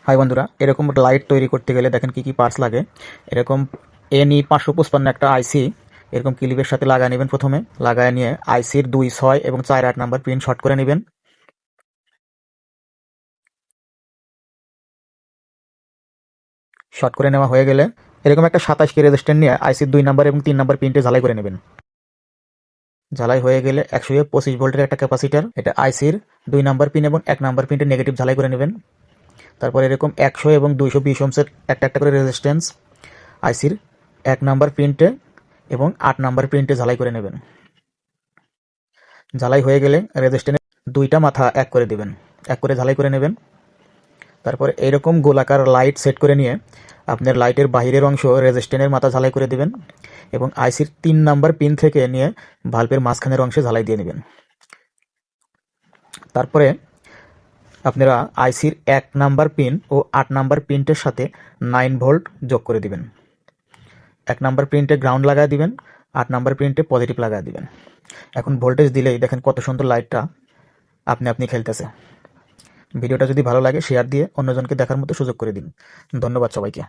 High বন্ধুরা, এরকম light তৈরি করতে গেলে দেখেন কি কি পার্টস লাগে। এরকম এনই 555 একটা আইসি এরকম ক্লিপের সাথে লাগায় নেবেন। প্রথমে লাগায় নিয়ে আইসির 2, 6 এবং 4, 8 নাম্বার পিন শর্ট করে নেবেন। শর্ট করে নেওয়া হয়ে গেলে এরকম একটা 27 কে রেজিস্ট্যান্স নিয়ে আইসির 2 নাম্বার এবং 3 নাম্বার পিনটে ঝালাই করে নেবেন। ঝালাই হয়ে গেলে 125 ভোল্টের একটা ক্যাপাসিটার, এটা আইসির 2 নাম্বার পিন এবং 1 নাম্বার পিনটে নেগেটিভ ঝালাই করে নেবেন। তারপর এরকম 100 এবং 220 ওহমসের একটা একটা করে রেজিস্ট্যান্স আইসির 1 নাম্বার প্রিন্টে এবং 8 নাম্বার প্রিন্টে ঝালাই করে নেবেন। ঝালাই হয়ে গেলে রেজিস্ট্যান্সের 2টা মাথা এক করে দিবেন, এক করে ঝালাই করে নেবেন। তারপর এইরকম গোলাকার লাইট সেট করে নিয়ে আপনার লাইটের বাহিরের অংশ রেজিস্ট্যান্সের মাথা ঝালাই করে দিবেন এবং আইসির 3 নাম্বার পিন থেকে নিয়ে ভালভের মাঝখানের অংশে ঝালাই দিয়ে নেবেন। তারপরে আপনারা আইসির 1 নাম্বার পিন ও 8 নাম্বার পিনটের সাথে 9 ভোল্ট যোগ করে দিবেন। 1 নাম্বার প্রিন্টে গ্রাউন্ড লাগায় দিবেন, 8 নাম্বার প্রিন্টে পজিটিভ লাগায় দিবেন। এখন ভোল্টেজ দিলেই দেখেন কত সুন্দর লাইটটা আপনি আপনি খেলতেছে। ভিডিওটা যদি ভালো লাগে শেয়ার দিয়ে অন্যজনকে দেখার মতো সুযোগ করে দিন। ধন্যবাদ সবাইকে।